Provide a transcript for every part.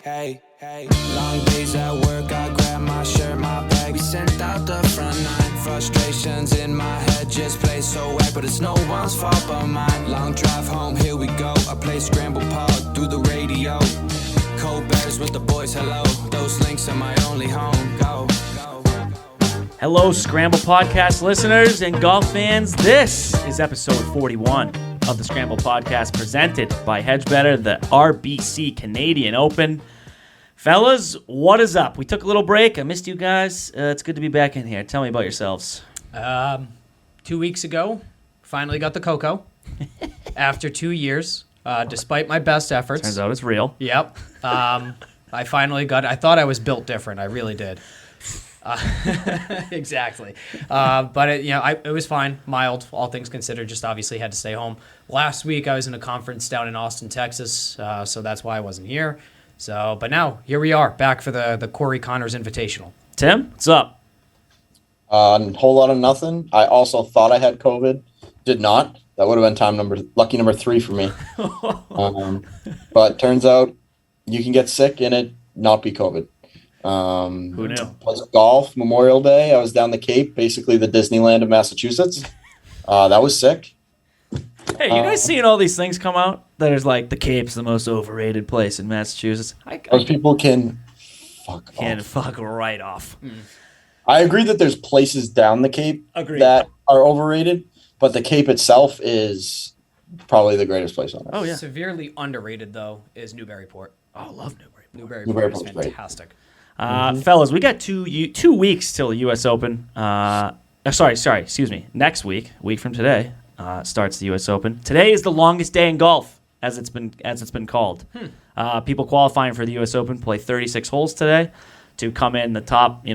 Hey, long days at work, I grab my shirt, my bag. We sent out the front line. Frustrations in my head just play so whack, but it's no one's fault but mine. Long drive home, here we go. I play Scramble pod through the radio. Cold bears with the boys, hello. Those links are my only home. Go. Hello, Scramble podcast listeners and golf fans. This is episode 41 of the Scramble podcast presented by HedgeBetter, the RBC Canadian Open. Fellas, what is up? We took a little break. I missed you guys. It's good to be back in here. Tell me about yourselves. 2 weeks ago, finally got the cocoa after 2 years, despite my best efforts. Turns out it's real. Yep. I finally got it. I thought I was built different. I really did. Exactly. But it was fine, mild, all things considered. Just obviously had to stay home. Last week I was in a conference down in Austin, Texas, so that's why I wasn't here. But now here we are, back for the Corey Connors Invitational. Tim, what's up? A whole lot of nothing. I also thought I had COVID. Did not. That would have been lucky number 3 for me. But turns out you can get sick and it not be COVID. Who knew? Was golf Memorial Day. I was down the Cape, basically the Disneyland of Massachusetts. That was sick. Hey, you guys seeing all these things come out? That is like the Cape's the most overrated place in Massachusetts. Those people can fuck right off. I agree that there's places down the Cape Agreed. that are overrated, but the Cape itself is probably the greatest place on earth. Oh, yeah. Severely underrated, though, is Newburyport. Oh, I love Newburyport. Newburyport is fantastic. Fellas, we got 2 weeks till the U.S. Open. Excuse me. Next week from today, starts the U.S. Open. Today is the longest day in golf, as it's been called. People qualifying for the U.S. Open play 36 holes today to come in the top.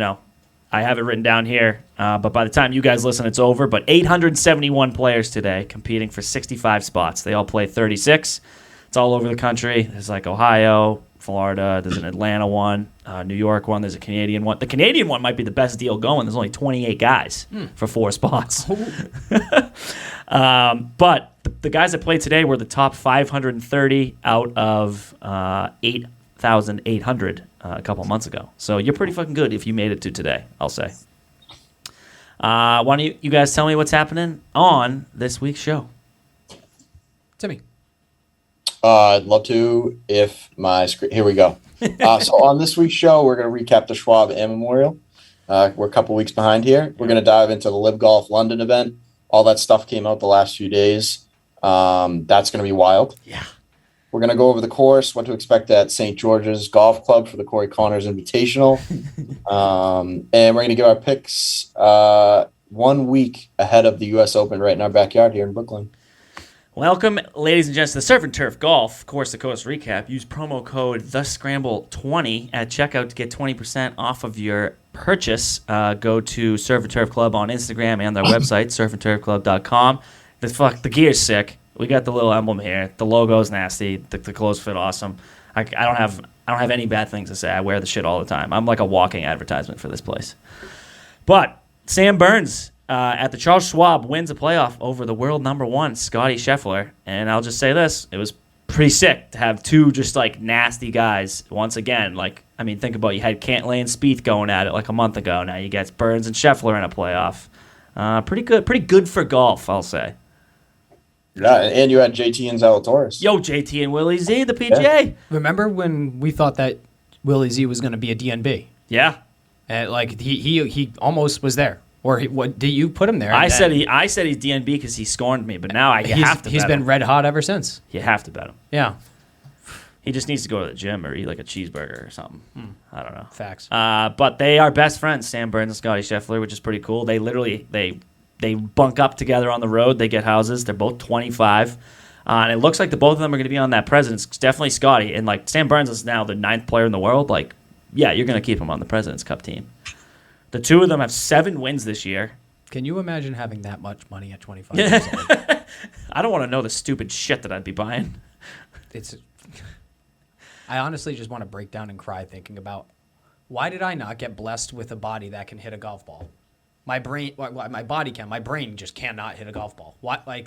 I have it written down here, but by the time you guys listen, it's over. But 871 players today competing for 65 spots. They all play 36. It's all over the country. There's like Ohio, Florida. There's an Atlanta one, New York one. There's a Canadian one. The Canadian one might be the best deal going. There's only 28 guys for 4 spots. But the guys that played today were the top 530 out of 8,800 a couple months ago. So you're pretty fucking good if you made it to today, I'll say. Why don't you guys tell me what's happening on this week's show? Timmy. I'd love to if my screen... Here we go. So on this week's show, we're going to recap the Schwab and Memorial. We're a couple weeks behind here. We're going to dive into the LIV Golf London event. All that stuff came out the last few days. That's going to be wild. Yeah. We're going to go over the course, what to expect at St. George's Golf Club for the Corey Connors Invitational. And we're going to give our picks 1 week ahead of the U.S. Open right in our backyard here in Brookline. Welcome, ladies and gents, to the Surf and Turf Golf Course to Coast Recap. Use promo code TheScramble20 at checkout to get 20% off of your purchase. Go to Surf and Turf Club on Instagram and their website, surfandturfclub.com. The gear's sick. We got the little emblem here. The logo's nasty. The clothes fit awesome. I don't have any bad things to say. I wear the shit all the time. I'm like a walking advertisement for this place. But Sam Burns at the Charles Schwab wins a playoff over the world number 1, Scotty Scheffler. And I'll just say this. It was pretty sick to have 2 just like nasty guys once again. Think about it. You had Cantlay and Spieth going at it like a month ago. Now you get Burns and Scheffler in a playoff. Pretty good for golf, I'll say. Yeah, and you had JT and Zalatoris. Yo, JT and Willie Z, the PGA. Yeah. Remember when we thought that Willie Z was going to be a DNB? Yeah. And he almost was there. Or what? Did you put him there? I said he's DNB because he scorned me, but now you have to bet He's been him. red hot ever since. You have to bet him. Yeah. He just needs to go to the gym or eat like a cheeseburger or something. I don't know. Facts. But they are best friends, Sam Burns and Scotty Scheffler, which is pretty cool. They literally they bunk up together on the road. They get houses. They're both 25. And it looks like the both of them are going to be on that President's. Definitely Scotty. And Sam Burns is now the 9th player in the world. You're going to keep him on the President's Cup team. The 2 of them have 7 wins this year. Can you imagine having that much money at 25 years old? I don't want to know the stupid shit that I'd be buying. I honestly just want to break down and cry thinking about why did I not get blessed with a body that can hit a golf ball? My body can. My brain just cannot hit a golf ball.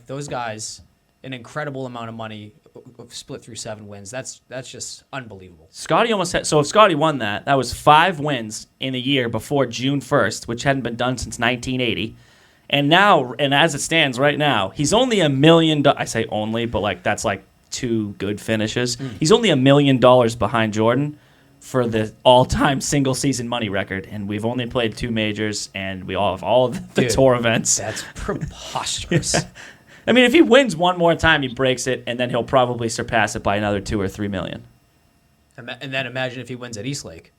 Those guys an incredible amount of money split through 7 wins. That's just unbelievable. Scotty almost had, so if Scotty won that was 5 wins in a year before June 1st, which hadn't been done since 1980. And now, and as it stands right now, he's only $1 million. I say only, but like that's like 2 good finishes. He's only $1 million behind Jordan for the all-time single-season money record, and we've only played 2 majors, and we all have all of the tour events. That's preposterous. I mean, if he wins one more time, he breaks it, and then he'll probably surpass it by another 2 or 3 million. And then imagine if he wins at Eastlake.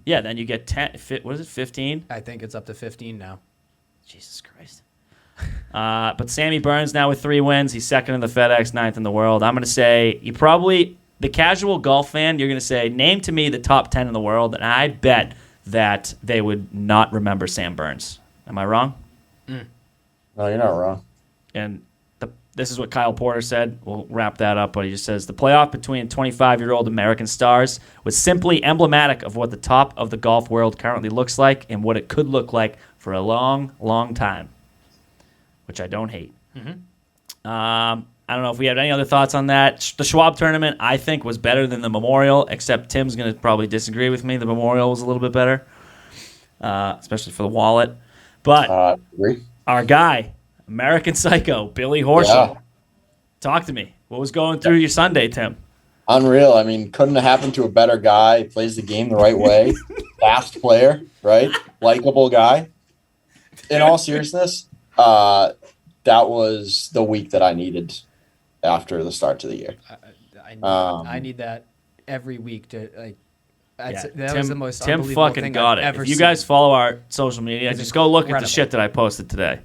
Yeah, then you get 10. What is it? 15? I think it's up to 15 now. Jesus Christ. But Sammy Burns now with 3 wins. He's second in the FedEx, 9th in the world. I'm going to say the casual golf fan, you're going to say, name to me the top 10 in the world, and I bet that they would not remember Sam Burns. Am I wrong? No, you're not wrong. And this is what Kyle Porter said. We'll wrap that up, but he just says, the playoff between 25-year-old American stars was simply emblematic of what the top of the golf world currently looks like and what it could look like for a long, long time, which I don't hate. I don't know if we have any other thoughts on that. The Schwab tournament, I think, was better than the Memorial, except Tim's going to probably disagree with me. The Memorial was a little bit better, especially for the wallet. But our guy, American Psycho, Billy Horschel. Yeah. Talk to me. What was going through your Sunday, Tim? Unreal. I mean, couldn't have happened to a better guy. He plays the game the right way. Fast player, right? Likeable guy. In all seriousness, that was the week that I needed after the start to the year. I need that every week to like. That was the most Tim unbelievable fucking thing got I've it. ever If you seen. guys follow our social media, just go look at the shit that I posted today.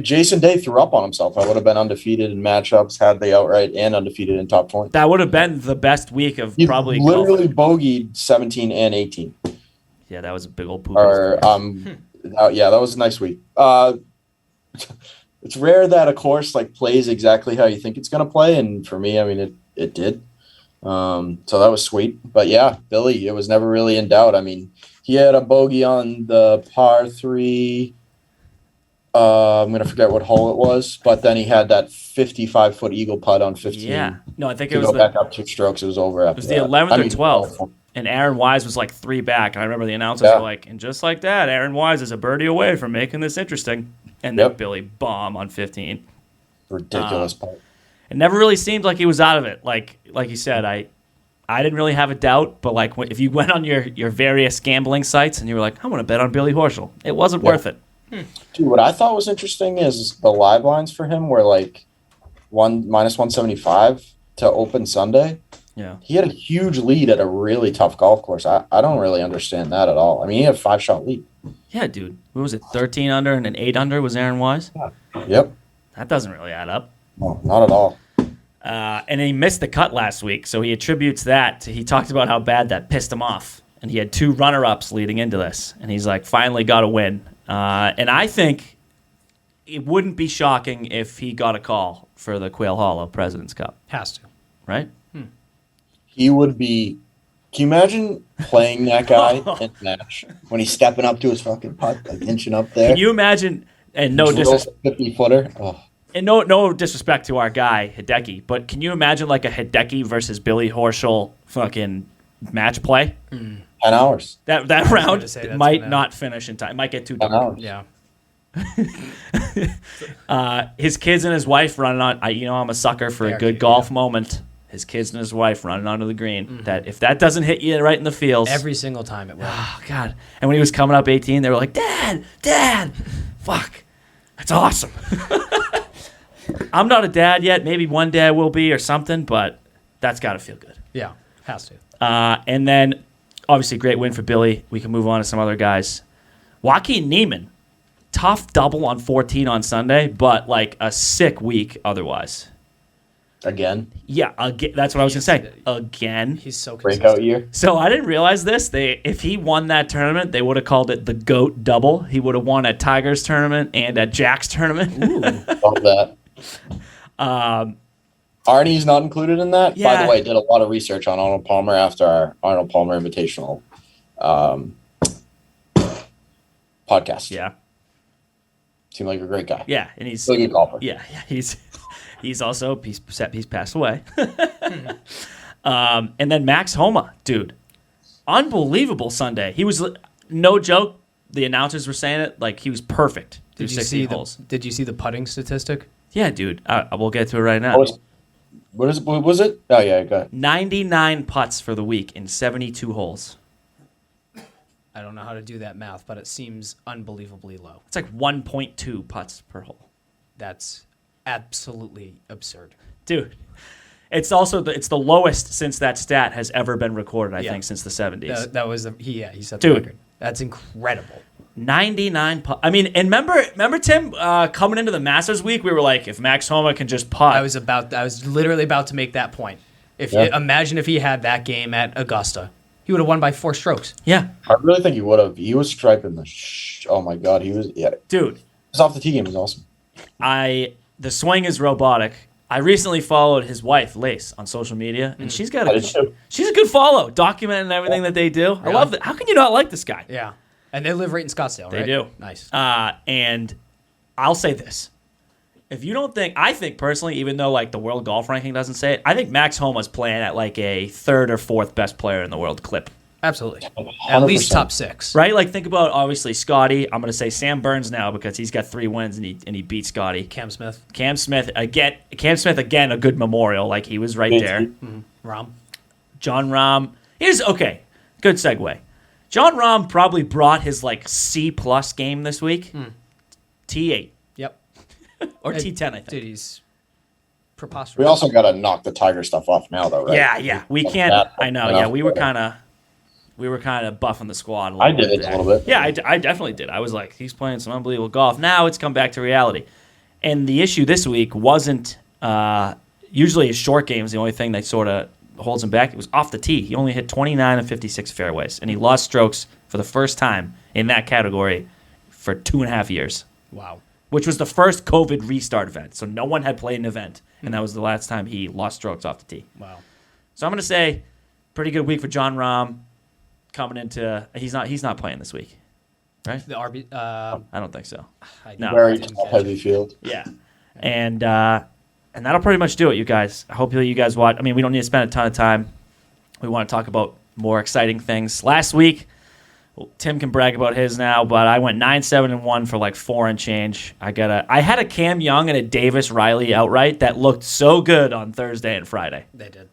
Jason Day threw up on himself. I would have been undefeated in matchups had they outright and undefeated in top 20. That would have been the best week of He probably literally golf. bogeyed 17 and 18. Yeah, that was a big old poop. Yeah, that was a nice week. It's rare that a course like plays exactly how you think it's going to play, and for me, I mean, it did. So that was sweet. But yeah, Billy, it was never really in doubt. I mean, he had a bogey on the par 3. I'm going to forget what hole it was, but then he had that 55-foot eagle putt on 15. Yeah. No, I think it was back up 2 strokes. It was over after it was the 11th or 12th, and Aaron Wise was like 3 back. And I remember the announcers were like, and just like that, Aaron Wise is a birdie away from making this interesting. And then Billy bomb on 15. Ridiculous putt. It never really seemed like he was out of it. Like you said, I didn't really have a doubt, but like if you went on your various gambling sites and you were like, I want to bet on Billy Horschel, it wasn't worth it. Dude, what I thought was interesting is the live lines for him were like -175 to open Sunday. Yeah. He had a huge lead at a really tough golf course. I don't really understand that at all. I mean, he had a 5-shot lead. Yeah, dude. What was it? 13 under and an 8 under was Aaron Wise? Yeah. Yep. That doesn't really add up. No, not at all. And he missed the cut last week, so he attributes that to, he talked about how bad that pissed him off. And he had 2 runner-ups leading into this. And he's like, finally got a win. And I think it wouldn't be shocking if he got a call for the Quail Hollow President's Cup. Has to. Right? He would be. Can you imagine playing that guy in a match when he's stepping up to his fucking putt, like inching up there? Can you imagine? And no disrespect. 50-footer. Oh. And no disrespect to our guy Hideki, but can you imagine like a Hideki versus Billy Horschel fucking match play? 10 hours. That round might not finish in time. It might get too dark. Yeah. His kids and his wife running on. I'm a sucker for a good golf moment. His kids and his wife running onto the green. Mm-hmm. That if that doesn't hit you right in the feels, every single time it will. Oh God! And when he was coming up 18, they were like, "Dad, fuck, that's awesome." I'm not a dad yet. Maybe one day I will be or something, but that's got to feel good. Yeah, has to. And then, obviously, great win for Billy. We can move on to some other guys. Joaquin Niemann, tough double on 14 on Sunday, but like a sick week otherwise. Again? Yeah, again, that's what I was going to say. Again. He's so consistent. Breakout year. So I didn't realize this. If he won that tournament, they would have called it the GOAT double. He would have won at Tiger's tournament and at Jack's tournament. Ooh, love that. Arnie's not included in that. Yeah. By the way, did a lot of research on Arnold Palmer after our Arnold Palmer Invitational podcast. Yeah. Seemed like a great guy. Yeah, and he's Really good golfer. Yeah, he's also he's passed away. And then Max Homa, dude, unbelievable Sunday. He was no joke. The announcers were saying it like he was perfect. Did you 16 see holes. Did you see the putting statistic? Yeah, dude. We'll get to it right now. What was it? Oh yeah, go ahead. 99 putts for the week in 72 holes. I don't know how to do that math, but it seems unbelievably low. It's like 1.2 putts per hole. That's absolutely absurd. Dude, it's also it's the lowest since that stat has ever been recorded, I Yeah. think, since the 70s. That was he set the Dude. record. That's incredible. 99 putts. I mean, and remember Tim, coming into the Masters week, we were like, if Max Homa can just putt. I was literally about to make that point. Imagine if he had that game at Augusta. He would have won by 4 strokes. Yeah. I really think he would have. He was striping the. Oh my god, he was. Yeah, Dude, his off the tee game was awesome. the swing is robotic. I recently followed his wife, Lace, on social media, and she's got I did too. she's a good follow, documenting everything that they do. I love that. How can you not like this guy? Yeah. And they live right in Scottsdale, They right? do. Nice. And I'll say this. If you don't think, I think personally, even though like the world golf ranking doesn't say it, I think Max Homa's playing at like a 3rd or 4th best player in the world clip. Absolutely. At least 100%. top 6. Right? Like think about obviously Scotty. I'm going to say Sam Burns now because he's got 3 wins and he beat Scotty. Cam Smith. Cam Smith again, a good memorial. Like he was right there. Rom. John Rahm. Good segue. John Rahm probably brought his like C+ game this week. T8 Yep. or T10, I think. Dude, he's preposterous. We also got to knock the Tiger stuff off now, though, right? Yeah. We can't. I know. Yeah, we were kind of buffing the squad a little I bit. did it a little bit. Yeah, I definitely did. I was like, he's playing some unbelievable golf. Now it's come back to reality. And the issue this week wasn't usually his short game is the only thing that sort of holds him back. It was off the tee. He only hit 29 of 56 fairways, and he lost strokes for the first time in that category for 2.5 years. Wow. Which was the first COVID restart event. So no one had played an event, and that was the last time he lost strokes off the tee. Wow. So I'm going to say pretty good week for John Rahm coming into he's not playing this week. Right? The RB I don't think so. No. Very top heavy field. Yeah. And that'll pretty much do it, you guys. Hopefully you guys watch. I mean, we don't need to spend a ton of time. We want to talk about more exciting things. Last week, Tim can brag about his now, but I went 9-7-1 for like 4 and change. I had a Cam Young and a Davis Riley outright that looked so good on Thursday and Friday. They did.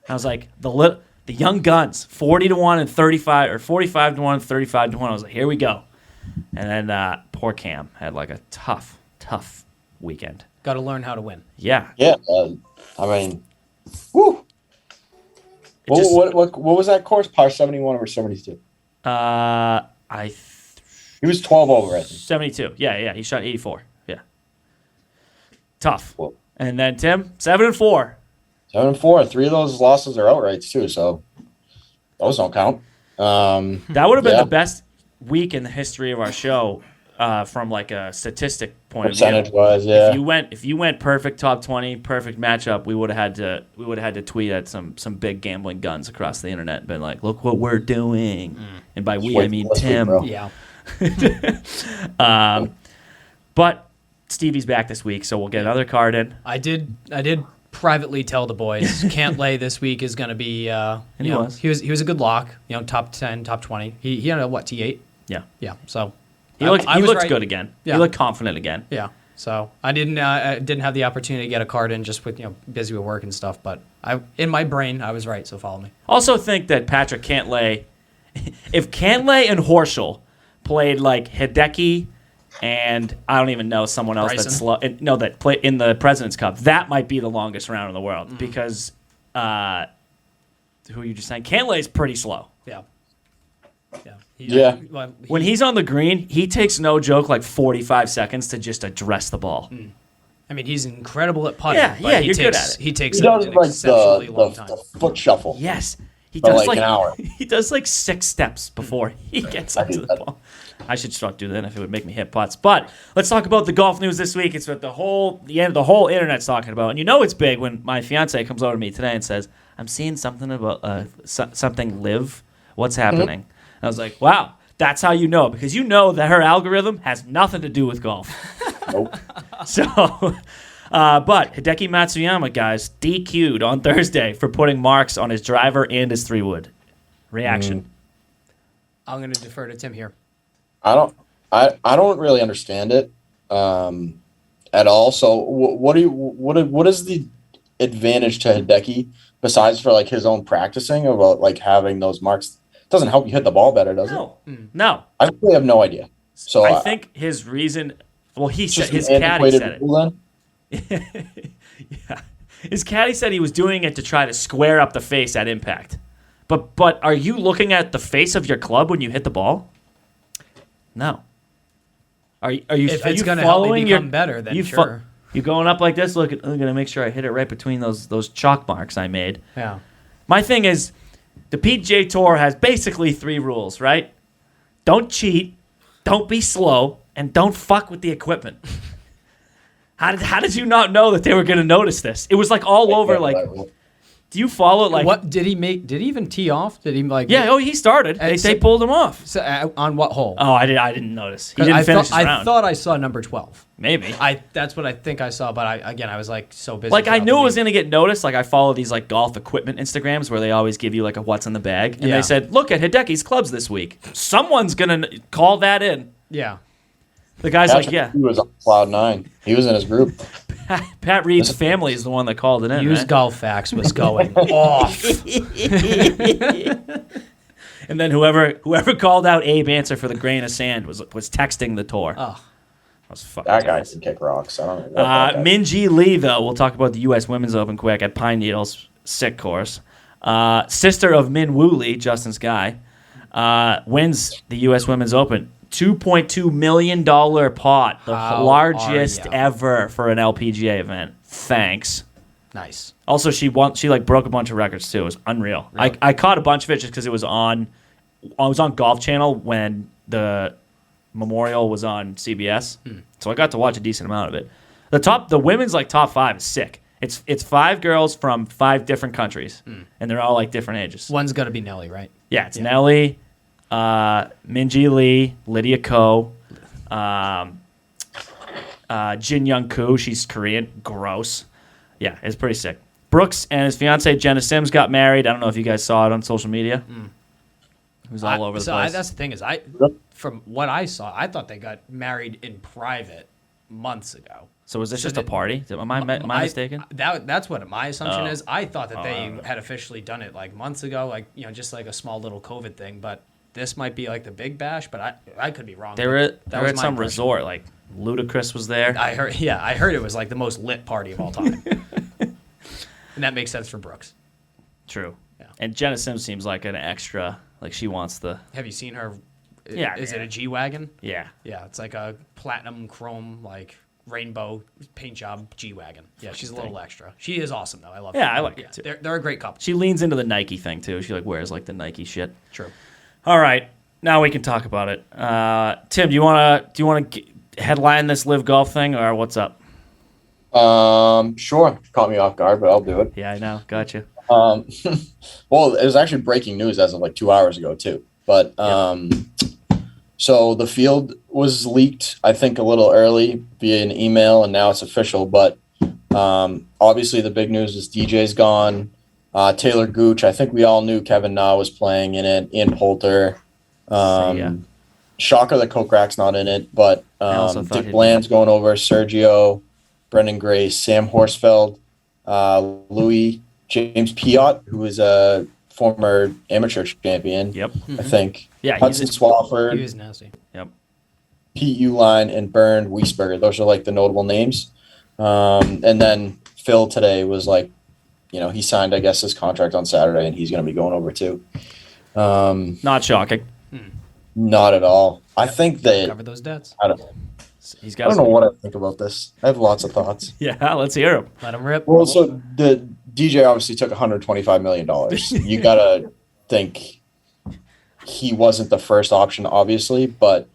I was like, the young guns, 40-1 and 35, or 45-1 and 35-1. I was like, here we go. And then poor Cam had like a tough weekend. Got to learn how to win. Yeah. Yeah, I mean, whew. What was that course? Par 71 or 72? He was 12 over, I think. 72. Yeah. He shot 84. Yeah. Tough. Cool. And then Tim, 7-4. 7-4. 3 of those losses are outrights too, so those don't count. That would have been the best week in the history of our show, from like a statistic point of view. Percentage-wise, yeah. If you went perfect top 20, perfect matchup, we would have had to tweet at some big gambling guns across the internet and been like, look what we're doing. And by we I mean Tim. Yeah. But Stevie's back this week, so we'll get another card in. I did privately tell the boys Cantlay this week is going to be And he was. he was a good lock, top 10, top 20. He had a T8? Yeah. Yeah. So He I looked was right. good again. Yeah. He looked confident again. Yeah. So I didn't have the opportunity to get a card in just with busy with work and stuff, but in my brain I was right, so follow me. Also think that Patrick Cantlay, if Cantlay and Horschel played like Hideki and I don't even know someone else Bryson? that's slow, that play in the President's Cup, that might be the longest round in the world because who are you just saying? Cantlay's pretty slow. Yeah. Yeah. When he's on the green, he takes no joke like 45 seconds to just address the ball. I mean, he's incredible at putting. Yeah, but you're good at it. He takes He does an like exceptionally long time. the foot shuffle. Yes. He For does like an hour. He does like 6 steps before he gets I up to do the that. ball. I should start doing that if it would make me hit putts. But let's talk about the golf news this week. It's what the whole internet's talking about. And you know it's big when my fiance comes over to me today and says, I'm seeing something about something LIV. What's happening? And I was like, wow, That's how you know, because you know that her algorithm has nothing to do with golf. Nope. So, but Hideki Matsuyama, guys, DQ'd on Thursday for putting marks on his driver and his 3-wood. Reaction. I'm going to defer to Tim here. I don't really understand it at all. So what is the advantage to Hideki besides for like his own practicing about like having those marks? It doesn't help you hit the ball better, does it? No. I really have no idea. So I think his reason. Well, he said just his an caddy antiquated said it. rule then? Yeah, his caddy said he was doing it to try to square up the face at impact. But are you looking at the face of your club when you hit the ball? No. Are you? If it's going to help me become better, then sure. You going up like this? Look, I'm going to make sure I hit it right between those chalk marks I made. Yeah. My thing is, the PGA Tour has basically 3 rules, right? Don't cheat, don't be slow, and don't fuck with the equipment. How did you not know that they were going to notice this? It was like all over. Like, do you follow like what did he make? Did he even tee off? Did he like? Yeah. Oh, he started. They pulled him off. So, on what hole? Oh, I didn't notice. He didn't finish his round. I thought I saw number 12. Maybe. That's what I think I saw, but I was like so busy. Like I knew it was gonna get noticed. Like I follow these like golf equipment Instagrams where they always give you like a what's in the bag, and they said, look at Hideki's clubs this week. Someone's gonna call that in. Yeah. The guy's Patrick, like, yeah. He was on cloud 9. He was in his group. Pat Reed's family is the one that called it in. Use right? Golf Facts was going off. And then whoever called out Abe Answer for the grain of sand was texting the tour. Oh. That guy can kick rocks. I don't know. Minjee Lee, though, we'll talk about the U.S. Women's Open quick at Pine Needles, sick course. Sister of Min Woo Lee, Justin's guy, wins the U.S. Women's Open. $2.2 million pot, the largest ever for an LPGA event. Thanks. Nice. Also, she like broke a bunch of records too. It was unreal. Really? I caught a bunch of it just because it was on. I was on Golf Channel when the Memorial was on CBS, so I got to watch a decent amount of it. The women's like top 5 is sick. It's 5 girls from 5 different countries, and they're all like different ages. One's gonna be Nelly, right? Yeah, it's Nelly. Minjee Lee, Lydia Ko, Jin Young Koo, she's Korean. Gross. Yeah, it's pretty sick. Brooks and his fiancee Jenna Sims got married. I don't know if you guys saw it on social media. It was all over the place. That's the thing is, from what I saw, I thought they got married in private months ago. So was this just a party? Am I mistaken? That's what my assumption is. I thought that they had officially done it like months ago, like just like a small little COVID thing, but. This might be like the big bash, but I could be wrong. They were at some resort. Like Ludacris was there. I heard it was like the most lit party of all time, and that makes sense for Brooks. True. Yeah. And Jenna Sims seems like an extra. Like she wants the. Have you seen her? Yeah. Is it a G-Wagon? Yeah. Yeah, it's like a platinum chrome like rainbow paint job G-Wagon. Yeah, she's a little extra. She is awesome though. I love her. Yeah, I like it too. They're a great couple. She leans into the Nike thing too. She like wears like the Nike shit. True. All right, now we can talk about it. Tim, do you want to headline this LIV Golf thing, or what's up? Sure. Caught me off guard, but I'll do it. Yeah, I know. Gotcha. Well, it was actually breaking news as of like 2 hours ago too. But so the field was leaked, I think, a little early via an email, and now it's official. But obviously, the big news is DJ's gone. Taylor Gooch, I think we all knew Kevin Na was playing in it. Ian Poulter. Shocker that Kokrak's not in it, but Dick Bland's going over. Sergio, Brendan Grace, Sam Horsfeld, Louis, James Piot, who is a former amateur champion. Yep. I think. Yeah, Hudson Swafford. He was nasty. Yep. Pete Uline and Bernd Wiesberger. Those are like the notable names. And then Phil today was like, he signed, I guess, his contract on Saturday, and he's going to be going over too. Not shocking. Not at all. I think that cover those debts. I don't know what I think about this. I have lots of thoughts. Yeah, let's hear them. Let him rip. Well, so the DJ obviously took $125 million. You got to think he wasn't the first option, obviously, but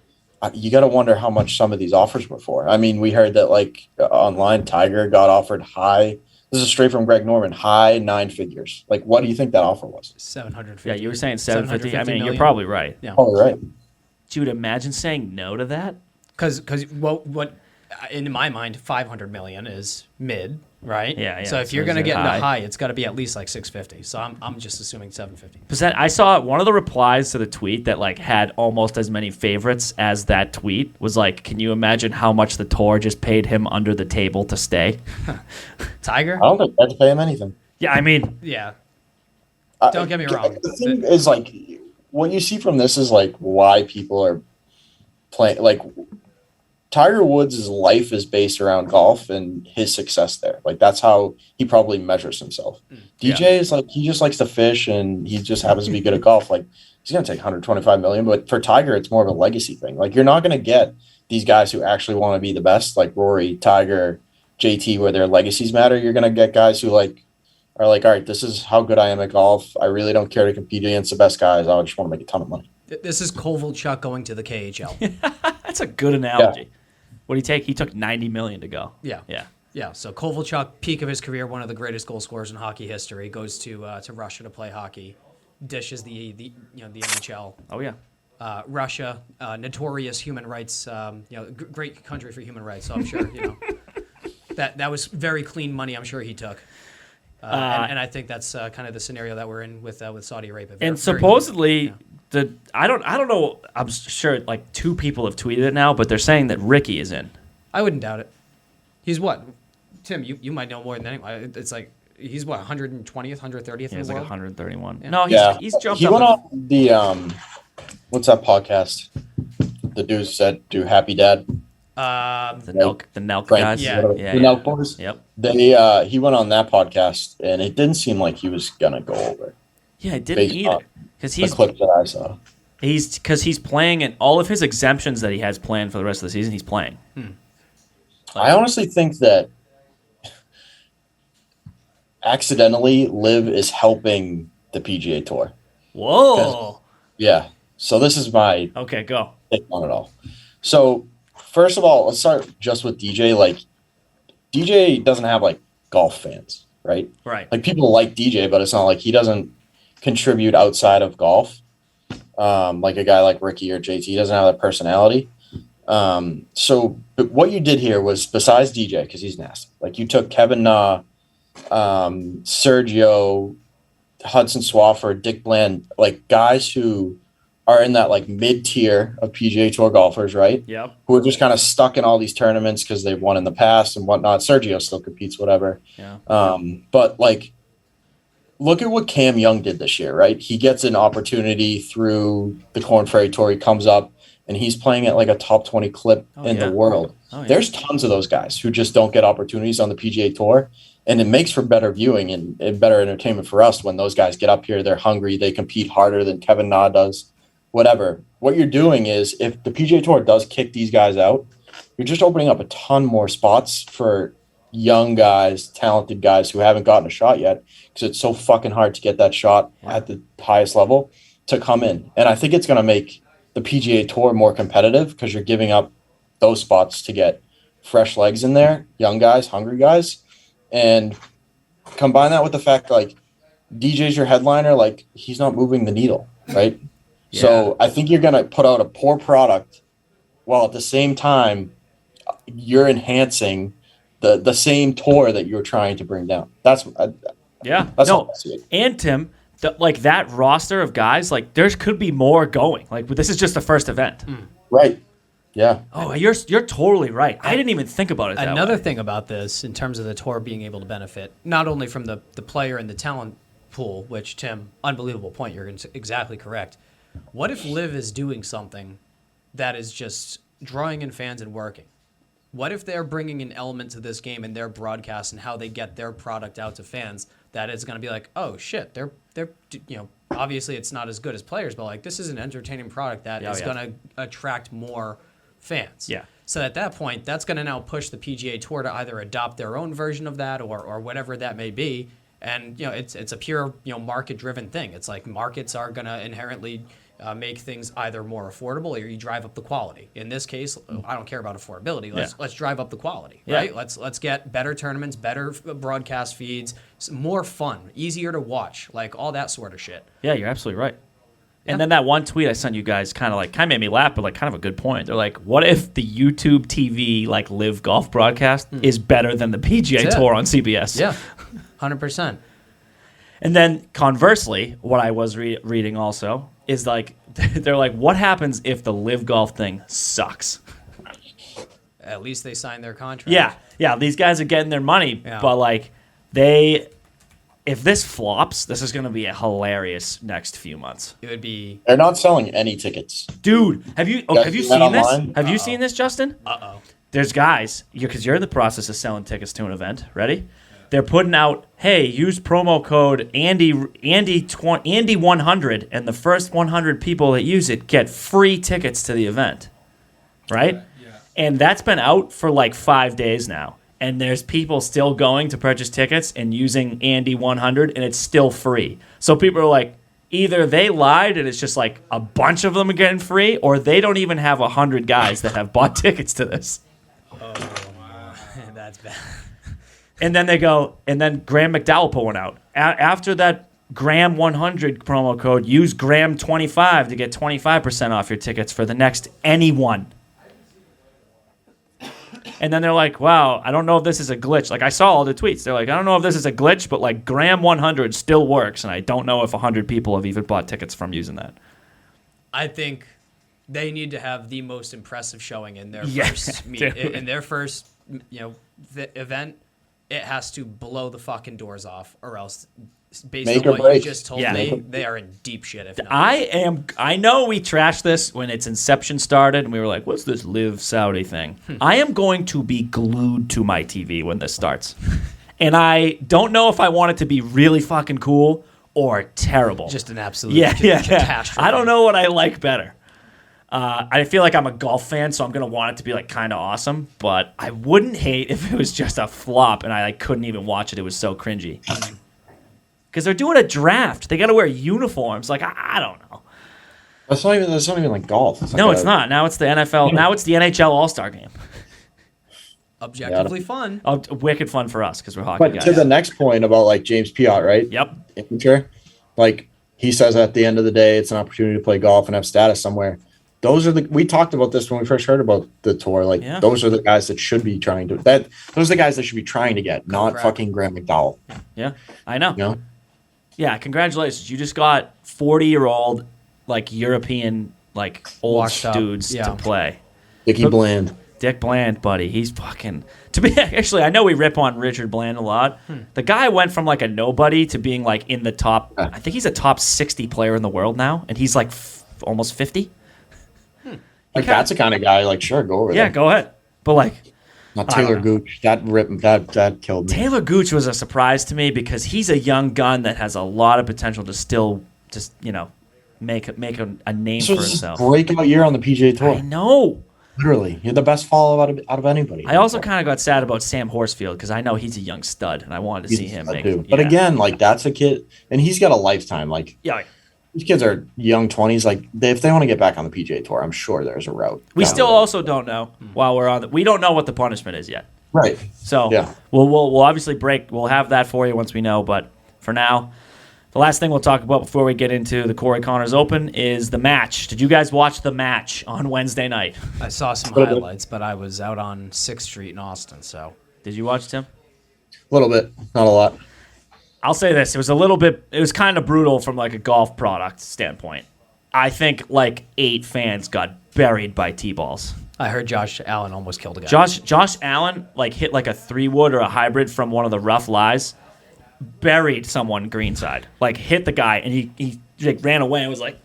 you got to wonder how much some of these offers were for. I mean, we heard that like online Tiger got offered high. This is straight from Greg Norman. High 9 figures. Like, what do you think that offer was? 750. Yeah, you were saying 750. I mean, million. you're probably right. Yeah. Probably right. Dude, imagine saying no to that. Because what in my mind, 500 million is mid, right? Yeah. So if So you're is gonna it get into high? high, it's got to be at least like 650. So I'm just assuming 750. Because I saw one of the replies to the tweet that like had almost as many favorites as that tweet was like, can you imagine how much the tour just paid him under the table to stay? Tiger? I don't think they had to pay him anything. Yeah, I mean, Yeah. Don't get me wrong. The thing is, like, what you see from this is like why people are playing. Like, Tiger Woods' life is based around golf and his success there. Like, that's how he probably measures himself. DJ is like, he just likes to fish and he just happens to be good at golf. Like, he's going to take 125 million, but for Tiger, it's more of a legacy thing. Like, you're not going to get these guys who actually want to be the best, like Rory, Tiger, JT, where their legacies matter. You're going to get guys who are like, all right, this is how good I am at golf. I really don't care to compete against the best guys. I just want to make a ton of money. This is Kovalchuk going to the KHL. that's a good analogy. What did he take? He took 90 million to go. Yeah. Yeah, so Kovalchuk, peak of his career, one of the greatest goal scorers in hockey history, goes to Russia to play hockey, dishes the NHL. Oh yeah. Russia, notorious human rights, great country for human rights. So I'm sure that was very clean money. I'm sure he took, and I think that's kind of the scenario that we're in with Saudi Arabia. And supposedly, I don't know. I'm sure like 2 people have tweeted it now, but they're saying that Ricky is in. I wouldn't doubt it. He's what? Tim, you might know more than anyone. It's like he's what 120th, 130th. Yeah, in he's the like world? 131. Yeah. No, he's jumped He up. went on the what's that podcast? The dudes that do Happy Dad. The Nelk Frank, guys. Yeah. the Nelk boys. Yep. He went on that podcast and it didn't seem like he was gonna go over. Yeah, it didn't Based either. on Because the clip that I saw. he's playing and all of his exemptions that he has planned for the rest of the season, he's playing. I honestly think that accidentally LIV is helping the PGA Tour. Whoa. Yeah. So this is my Okay, go. take on it all. So first of all, let's start just with DJ. Like, DJ doesn't have like golf fans, right? Right. Like, people like DJ, but it's not like he doesn't contribute outside of golf. Like a guy like Ricky or JT, he doesn't have that personality. But what you did here was, besides DJ, because he's nasty, like you took Kevin Na, Sergio, Hudson Swafford, Dick Bland, like guys who are in that like mid-tier of PGA Tour golfers, right? Yep. Who are just kind of stuck in all these tournaments because they've won in the past and whatnot. Sergio still competes, whatever. Yeah. But like, look at what Cam Young did this year, right? He gets an opportunity through the Korn Ferry Tour. He comes up and he's playing at like a top 20 clip in the world. Oh, yeah. There's tons of those guys who just don't get opportunities on the PGA Tour. And it makes for better viewing and better entertainment for us when those guys get up here. They're hungry. They compete harder than Kevin Na does. Whatever. What you're doing is, if the PGA Tour does kick these guys out, you're just opening up a ton more spots for young guys, talented guys who haven't gotten a shot yet, because it's so fucking hard to get that shot at the highest level to come in. And I think it's going to make the PGA Tour more competitive because you're giving up those spots to get fresh legs in there, young guys, hungry guys. And combine that with the fact, like, DJ's your headliner, like, he's not moving the needle, right? Yeah. So I think you're going to put out a poor product while at the same time you're enhancing the same tour that you're trying to bring down. That's how I see it. And Tim, like that roster of guys, like there could be more going. Like this is just the first event. Right. Yeah. Oh, you're totally right. I didn't even think about it that Another way. thing about this, in terms of the tour being able to benefit, not only from the player and the talent pool, which, Tim, unbelievable point, you're exactly correct. What if LIV is doing something that is just drawing in fans and working? What if they're bringing an element to this game in their broadcast and how they get their product out to fans that is going to be like, oh shit, they're obviously it's not as good as players, but like this is an entertaining product that is going to attract more fans. Yeah. So at that point, that's going to now push the PGA Tour to either adopt their own version of that or whatever that may be. And it's a pure market driven thing. It's like markets are going to inherently make things either more affordable or you drive up the quality. In this case, I don't care about affordability. Let's drive up the quality, right? Let's get better tournaments, better broadcast feeds, more fun, easier to watch, like all that sort of shit. Yeah, you're absolutely right. And then that one tweet I sent you guys kind of made me laugh, but like kind of a good point. They're like, what if the YouTube TV like LIV Golf broadcast is better than the PGA Tour on CBS? Yeah, 100%. And then conversely, what I was reading also is like, they're like, what happens if the LIV Golf thing sucks? At least they signed their contract. Yeah. These guys are getting their money, Yeah. but like if this flops, this is going to be a hilarious next few months. It would be. They're not selling any tickets. Dude, have you Guys, seen is this? that online? Have you seen this, Justin? Uh-oh. There's guys, because you're in the process of selling tickets to an event. Ready? They're putting out, hey, use promo code Andy100, and the first 100 people that use it get free tickets to the event. Right? Yeah. And that's been out for like 5 days now. And there's people still going to purchase tickets and using Andy100, and it's still free. So people are like, either they lied and it's just like a bunch of them are getting free, or they don't even have 100 guys that have bought tickets to this. That's bad. And then they go, and then Graham McDowell put one out. After that Graham 100 promo code, use Graham 25 to get 25% off your tickets for the next anyone. And then they're like, wow, I don't know if this is a glitch. Like, I saw all the tweets. They're like, I don't know if this is a glitch, but like Graham 100 still works, and I don't know if 100 people have even bought tickets from using that. I think they need to have the most impressive showing in their Yeah, first dude. in their first event. It has to blow the fucking doors off, or else, based Make on or what break. you just told Yeah. me, they are in deep shit. If not, I know we trashed this when its inception started, and we were like, what's this LIV Saudi thing? I am going to be glued to my TV when this starts. And I don't know if I want it to be really fucking cool or terrible. just an absolute yeah. catastrophe. I don't know what I like better. I feel like I'm a golf fan, so I'm going to want it to be like kind of awesome, but I wouldn't hate if it was just a flop and I like couldn't even watch it. It was so cringy. Because they're doing a draft. They got to wear uniforms. Like, I don't know. That's not even like golf. It's No, like it's not. Now it's the NFL. Now it's the NHL All-Star Game. Objectively fun. Oh, wicked fun for us because we're hockey But guys. to the next point about like James Piot, right? Yep. Infantry, like he says at the end of the day, it's an opportunity to play golf and have status somewhere. We talked about this when we first heard about the tour. Like those are the guys that should be trying to those are the guys that should be trying to get, not Correct. fucking Graham McDowell. Yeah, I know. You know? Yeah, congratulations. You just got 40-year-old like European like old Washed up. dudes Yeah. to play. Dickie Bland. Dick Bland, buddy. He's fucking. To be actually, I know we rip on Richard Bland a lot. The guy went from like a nobody to being like in the top. I think he's a top 60 player in the world now, and he's like almost 50. Like that's the kind of guy. Like sure, go over Yeah, there. go ahead. But like Not I don't Taylor know. Gooch. That killed me. Taylor Gooch was a surprise to me because he's a young gun that has a lot of potential to still just make a name This for was his himself. breakout year on the PGA Tour. I know. Literally, you're the best follow out of anybody. I also kind of got sad about Sam Horsfield because I know he's a young stud and I wanted to see him make. Too. But again, like that's a kid, and he's got a lifetime. Like yeah. these kids are young 20s. Like if they want to get back on the PGA Tour, I'm sure there's a route. We down still the road. also don't know while we're on. We don't know what the punishment is yet. Right. So Yeah. we'll obviously break. We'll have that for you once we know. But for now, the last thing we'll talk about before we get into the Corey Connors Open is the match. Did you guys watch the match on Wednesday night? I saw some Little bit. highlights, but I was out on 6th Street in Austin, so. Did you watch, Tim? A little bit, not a lot. I'll say this. It was kind of brutal from like a golf product standpoint. I think like 8 fans got buried by T-balls. I heard Josh Allen almost killed a guy. Josh Allen like hit like a 3-wood or a hybrid from one of the rough lies, buried someone greenside, like hit the guy, and he like ran away and was like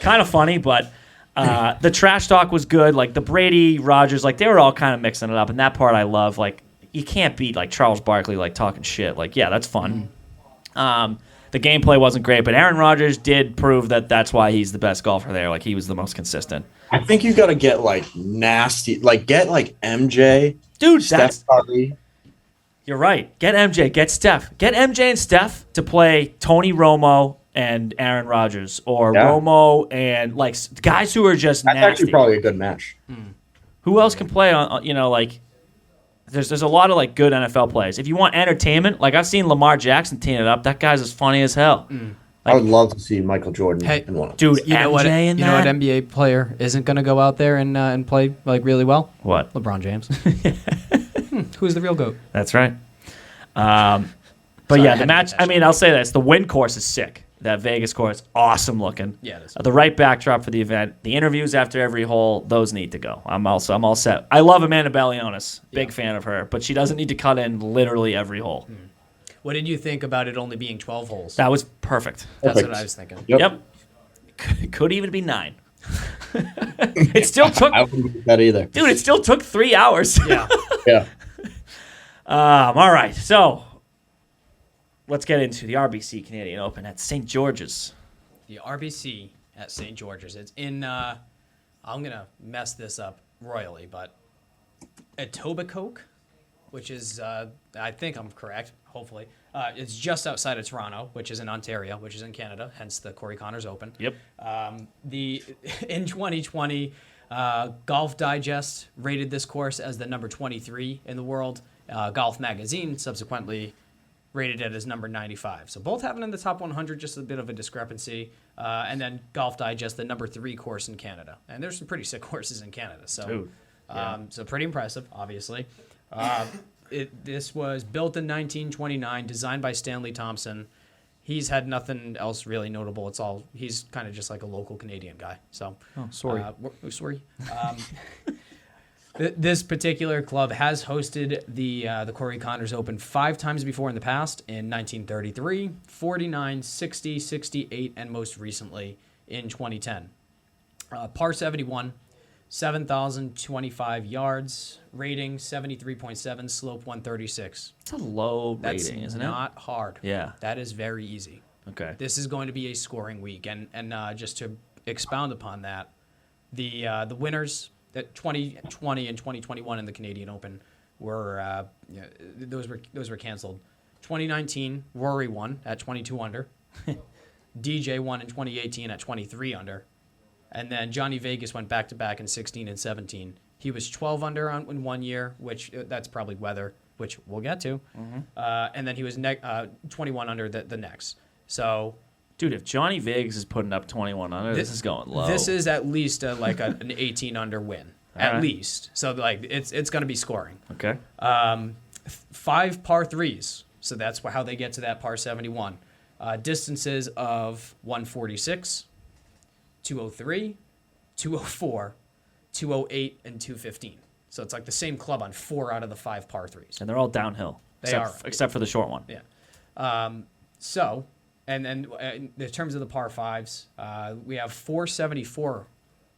kind of funny, but the trash talk was good. Like the Brady Rogers, like they were all kind of mixing it up, and that part I love. Like you can't beat like Charles Barkley like talking shit. Like yeah, that's fun. The gameplay wasn't great, but Aaron Rodgers did prove that that's why he's the best golfer there. Like he was the most consistent. I think you got to get like nasty, like get like MJ, Dude, Steph Curry. You're right. Get MJ, get Steph. Get MJ and Steph to play Tony Romo and Aaron Rodgers, or Yeah. Romo and like guys who are just That's nasty. actually probably a good match. Who else can play on? Like there's a lot of like good NFL players. If you want entertainment, like I've seen Lamar Jackson teeing it up. That guy's as funny as hell. I would love to see Michael Jordan in one of them. Dude, You know what? MJ You in know what that? NBA player isn't going to go out there and play like really well? What? LeBron James. Who's the real GOAT? That's right. But Sorry, I yeah, had the to match. get that I mean, I'll say this: the wind course is sick. That Vegas course, awesome looking. Yeah, it is. The right backdrop for the event. The interviews after every hole, those need to go. I'm all set. I love Amanda Balionis. Big fan of her, but she doesn't need to cut in literally every hole. What did you think about it only being 12 holes? That was perfect. That's Perfect. what I was thinking. Yep. Could even be 9. It still took, I wouldn't do that either. dude. It still took 3 hours. Yeah. Yeah. All right, so let's get into the RBC Canadian Open at St. George's. The RBC at St. George's. It's in, I'm going to mess this up royally, but Etobicoke, which is, I think I'm correct, hopefully. It's just outside of Toronto, which is in Ontario, which is in Canada, hence the Corey Connors Open. Yep. In 2020, Golf Digest rated this course as the number 23 in the world. Golf Magazine subsequently rated it as number 95. So both have it in the top 100, just a bit of a discrepancy. And then Golf Digest, the number 3 course in Canada. And there's some pretty sick courses in Canada. So, Dude, so pretty impressive, obviously. This was built in 1929, designed by Stanley Thompson. He's had nothing else really notable. He's kind of just like a local Canadian guy. So, sorry. Sorry. This particular club has hosted the Corey Connors Open 5 times before in the past, in 1933, 49, 60, 68, and most recently in 2010. Par 71, 7,025 yards, rating 73.7, slope 136. It's a low That's rating, isn't it? not hard. Yeah. That is very easy. Okay. This is going to be a scoring week, and just to expound upon that, the winners that 2020 and 2021 in the Canadian Open were those were canceled. 2019, Rory won at 22 under. DJ won in 2018 at 23 under, and then Johnny Vegas went back to back in 16 and 17. He was 12 under in 1 year, which that's probably weather, which we'll get to, and then he was 21 under the next. So. Dude, if Johnny Vegas is putting up 21 under, this is going low. This is at least an 18 under win, at least. So like it's going to be scoring. Okay. 5 par 3s. So that's how they get to that par 71. Distances of 146, 203, 204, 208, and 215. So it's like the same club on 4 out of the 5 par 3s. And they're all downhill. Except for the short one. Yeah. And then in terms of the par 5s, we have 474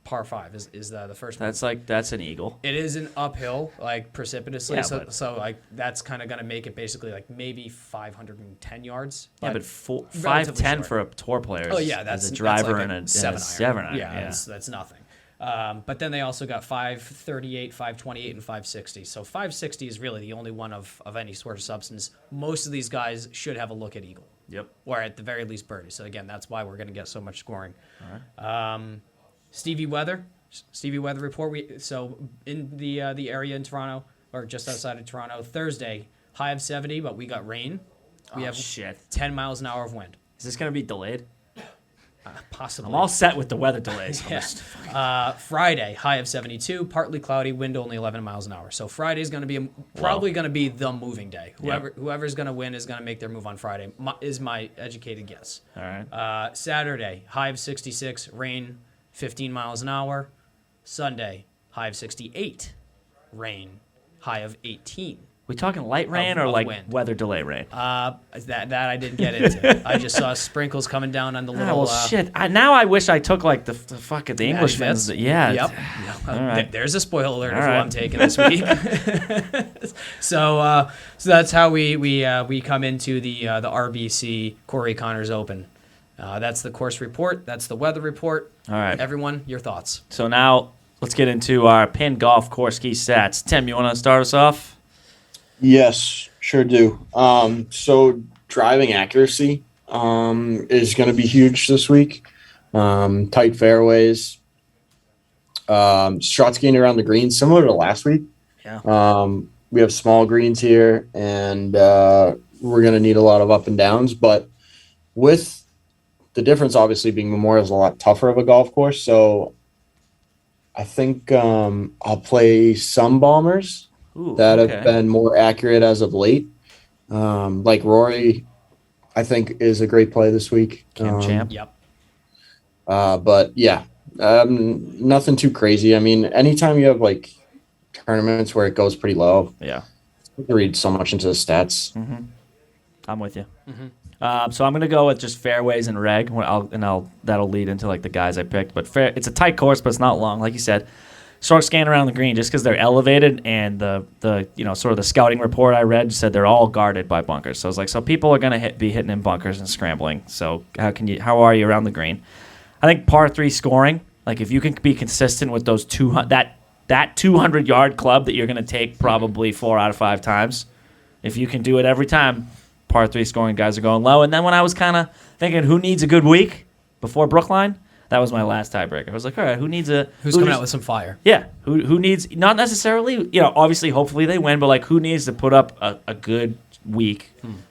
par 5 is the first one. That's an eagle. It is an uphill, like precipitously. Yeah, so like that's kind of going to make it basically like maybe 510 yards. Yeah, but relatively 510 short. for a tour player. Oh yeah, that's a driver like and a 7 iron. Yeah, that's nothing. But then they also got 538, 528, and 560. So 560 is really the only one of any sort of substance. Most of these guys should have a look at eagle. Yep. Or at the very least birdie. So again, that's why we're going to get so much scoring. All right. Stevie Weather report. So in the area in Toronto, or just outside of Toronto, Thursday, high of 70, but we got rain. We have 10 miles an hour of wind. Is this going to be delayed? Possibly. I'm all set with the weather delays. Friday, high of 72, partly cloudy, wind only 11 miles an hour. So Friday's going to be probably going to be the moving day. Whoever's going to win is going to make their move on Friday, is my educated guess. All right. Saturday, high of 66, rain 15 miles an hour. Sunday, high of 68, rain, high of 18. We talking light rain or like wind. weather delay rain? That I didn't get into. I just saw sprinkles coming down on the little. Shit! Now I wish I took like the fucking the Englishman's. Yeah. Yep. All right. There's a spoiler alert All of who right. I'm taking this week. So that's how we come into the RBC Corey Connors Open. That's the course report. That's the weather report. All right. Everyone, your thoughts. So now let's get into our pin golf course key stats. Tim, you want to start us off? Yes, sure do. So driving accuracy is going to be huge this week. Tight fairways, shots gained around the green, similar to last week. Yeah. We have small greens here, and we're going to need a lot of up and downs. But with the difference obviously being Memorial is a lot tougher of a golf course. So I think I'll play some bombers that have been more accurate as of late. Like Rory, I think is a great play this week. Champ. Yep. But yeah, nothing too crazy. I mean, anytime you have like tournaments where it goes pretty low, Yeah. you can read so much into the stats. I'm with you. So I'm gonna go with just fairways and reg, that'll lead into like the guys I picked. But it's a tight course, but it's not long, like you said. Short scan around the green, just because they're elevated, and the sort of the scouting report I read said they're all guarded by bunkers. So it's like, so people are gonna be hitting in bunkers and scrambling. So how are you around the green? I think par 3 scoring, like if you can be consistent with those 200 that 200-yard club that you're gonna take probably 4 out of 5 times, if you can do it every time. Par 3 scoring guys are going low. And then when I was kind of thinking who needs a good week before Brookline, that was my last tiebreaker. I was like, all right, who's coming out with some fire? Yeah, who needs, not necessarily, obviously hopefully they win, but like who needs to put up a good week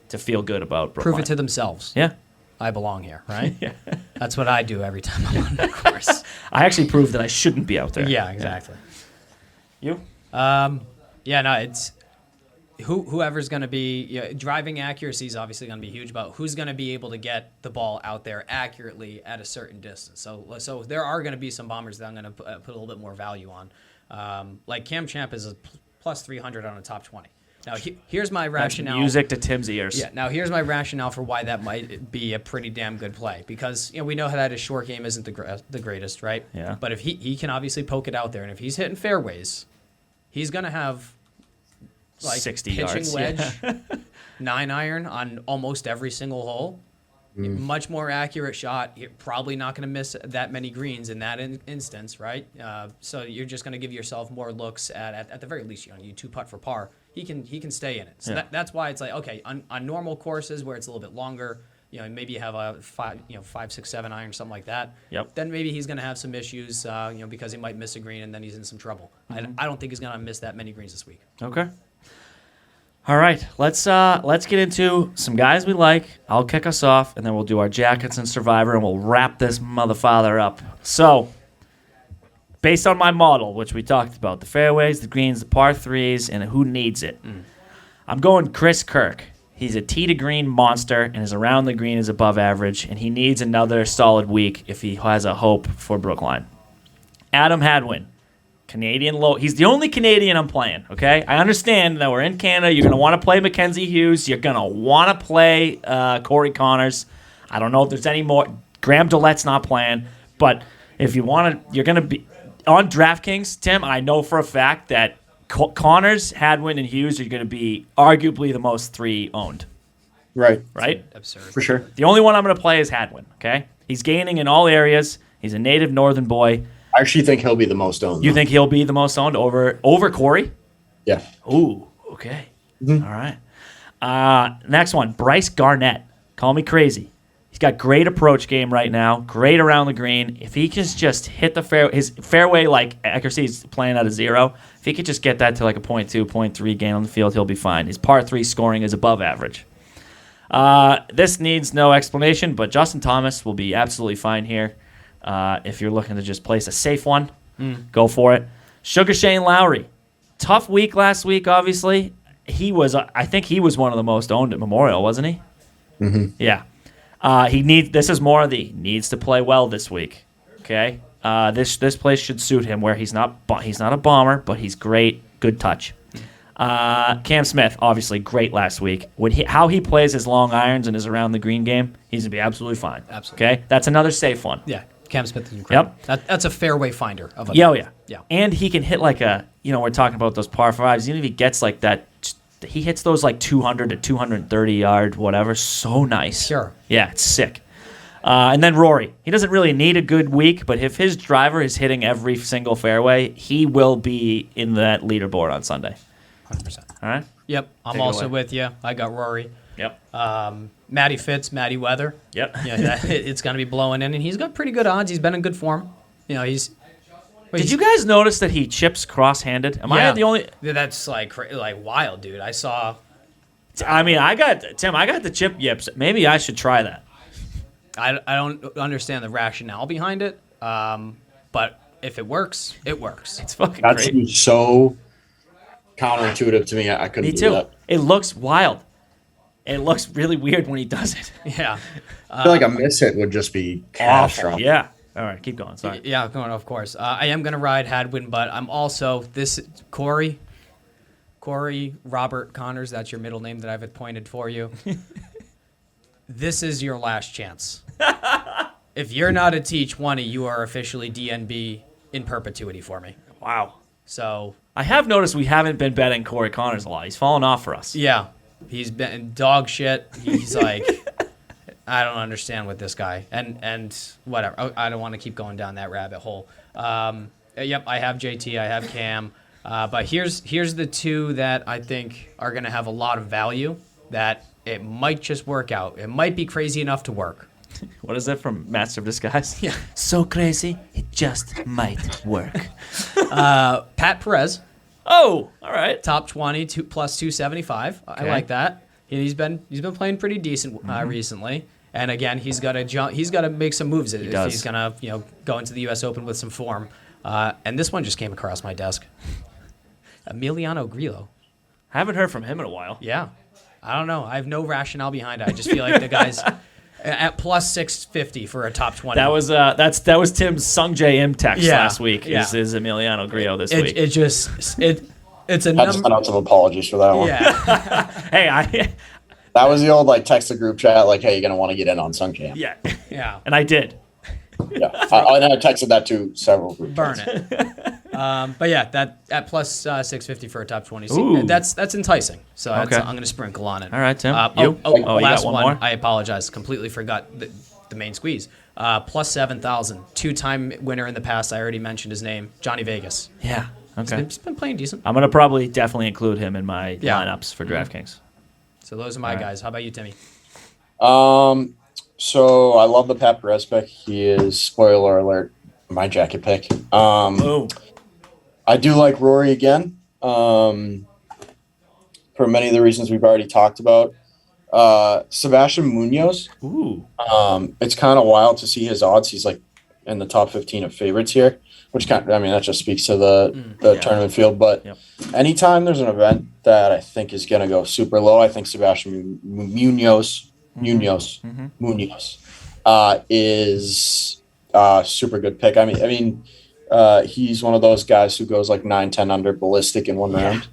to feel good about Brookline? Prove it to themselves. Yeah. I belong here, right? Yeah. That's what I do every time I'm on the course. I actually proved that I shouldn't be out there. Yeah, exactly. You? Yeah, no, it's whoever's going to be driving accuracy is obviously going to be huge, but who's going to be able to get the ball out there accurately at a certain distance. So there are going to be some bombers that I'm going to put a little bit more value on. Like Cam Champ is a plus 300 on a top 20. Now here's my rationale. That's music to Tim's ears. Yeah. Now here's my rationale for why that might be a pretty damn good play, because we know that his short game isn't the greatest, right? Yeah. But if he can obviously poke it out there, and if he's hitting fairways, he's going to have like 60 pitching yards, wedge, 9-iron on almost every single hole. Much more accurate shot. You're probably not going to miss that many greens in that instance, right? So you're just going to give yourself more looks at the very least. You 2-putt for par. He can stay in it. So that's why it's like, okay, on normal courses where it's a little bit longer, maybe you have a 5, 6, 7 iron, something like that. Yep. Then maybe he's going to have some issues, because he might miss a green and then he's in some trouble. I don't think he's going to miss that many greens this week. Okay. All right, let's get into some guys we like. I'll kick us off, and then we'll do our jackets and Survivor, and we'll wrap this motherfather up. So, based on my model, which we talked about, the fairways, the greens, the par 3s, and who needs it, I'm going Chris Kirk. He's a tee to green monster, and his around the green is above average, and he needs another solid week if he has a hope for Brookline. Adam Hadwin. Canadian low. He's the only Canadian I'm playing, okay? I understand that we're in Canada. You're going to want to play Mackenzie Hughes. You're going to want to play Corey Connors. I don't know if there's any more. Graham Dillette's not playing. But if you want to, you're going to be on DraftKings, Tim, I know for a fact that Connors, Hadwin, and Hughes are going to be arguably the most 3 owned. Right. Right? Absurd. For sure. The only one I'm going to play is Hadwin, okay? He's gaining in all areas. He's a native northern boy. I actually think he'll be the most owned. You think he'll be the most owned over Corey? Yeah. Ooh, okay. All right. Next one, Bryce Garnett. Call me crazy. He's got great approach game right now, great around the green. If he can just hit his fairway like accuracy is playing at a 0. If he could just get that to like a 0.2, 0.3 gain on the field, he'll be fine. His par 3 scoring is above average. This needs no explanation, but Justin Thomas will be absolutely fine here. If you're looking to just place a safe one, go for it. Sugar Shane Lowry. Tough week last week, obviously. I think he was one of the most owned at Memorial, wasn't he? Mm-hmm. Yeah. This is more of the needs to play well this week. Okay. This place should suit him where he's not a bomber, but he's great, good touch. Cam Smith, obviously great last week. How he plays his long irons and his around the green game, he's gonna be absolutely fine. Absolutely. Okay, that's another safe one. Yeah, Cam Smith is incredible. Yep. That's a fairway finder of a Yeah. Yeah. And he can hit like we're talking about those par 5s. Even if he gets like that, he hits those like 200 to 230 yard, whatever. So nice. Sure. Yeah, it's sick. And then Rory. He doesn't really need a good week, but if his driver is hitting every single fairway, he will be in that leaderboard on Sunday. 100%. All right? Yep. I'm Take it also away. with you. I got Rory. Yep. Matty Matty Weather. Yep. Yeah, it's going to be blowing in, and he's got pretty good odds. He's been in good form. Did you guys notice that he chips cross-handed? Am I the only? That's like wild, dude. I saw. I got the chip yips. Maybe I should try that. I don't understand the rationale behind it, but if it works, it works. It's fucking That great. seems so counterintuitive to me. I couldn't Me do too. that. It looks wild. It looks really weird when he does it. Yeah. I feel like a miss hit would just be Awful. catastrophic. Yeah. All right, keep going. Sorry. Yeah, going of course. I am gonna ride Hadwin, but I'm also Corey Robert Connors. That's your middle name that I've appointed for you. This is your last chance. If you're not a T20, you are officially DNB in perpetuity for me. Wow. So I have noticed we haven't been betting Corey Connors a lot. He's fallen off for us. yeah, he's been dog shit. He's like, I don't understand with this guy, and whatever. I don't want to keep going down that rabbit hole. Yep, I have JT, I have Cam, but here's the two that I think are going to have a lot of value. That it might just work out. It might be crazy enough to work. What is that from Master of Disguise? Yeah. So crazy, it just might work. Pat Perez, Oh, all right. top 20, plus 275. I Okay. like that. He's been playing pretty decent recently. And again, he's got to jump. He's got to make some moves if does. he's gonna go into the U.S. Open with some form. And this one just came across my desk. Emiliano Grillo. Haven't heard from him in a while. Yeah, I don't know. I have no rationale behind it. I just feel like the guy's at plus 650 for a top 20. That was that was Tim's Sung J M text Yeah, last week. yeah. Is Emiliano Grillo this it, week? it just it's a I just sent number. out some apologies for that one. Yeah, Hey, That was the old like text the group chat like, hey, you're gonna want to get in on Suncam. yeah, yeah. and I did. Yeah. I texted that to several group Burn chats. it. But yeah, that at plus 650 for a top 20. Ooh. That's enticing. So Okay. I'm going to sprinkle on it. All right, Tim. Oh, You? Oh, you got last one one. more? I apologize. Completely forgot the main squeeze. Plus 7,000. Two-time winner in the past. I already mentioned his name. Johnny Vegas. Yeah. Okay. He's been playing decent. I'm gonna probably definitely include him in my Yeah. lineups for DraftKings. So those are my guys. How about you, Timmy? So I love the Pat Perez pick. He is, spoiler alert, my jacket pick. Oh, I do like Rory again. For many of the reasons we've already talked about. Sebastian Munoz. ooh, It's kind of wild to see his odds. He's like in the top 15 of favorites here, which that just speaks to the yeah. tournament field. But Yep. anytime there's an event that I think is going to go super low, I think Sebastian Munoz is a super good pick. I mean, he's one of those guys who goes like 9-10 under ballistic in one round.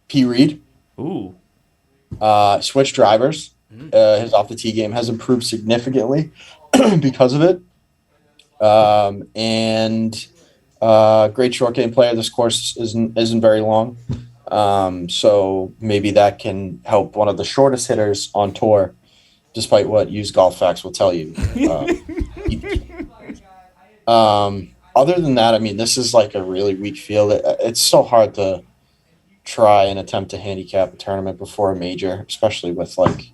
P. Reed. ooh, Switch drivers. His off the tee game has improved significantly because of it. And great short game player. This course isn't very long. So maybe that can help one of the shortest hitters on tour, despite what used golf facts will tell you. Other than that, I mean, this is like a really weak field. It's so hard to try and attempt to handicap a tournament before a major, especially with like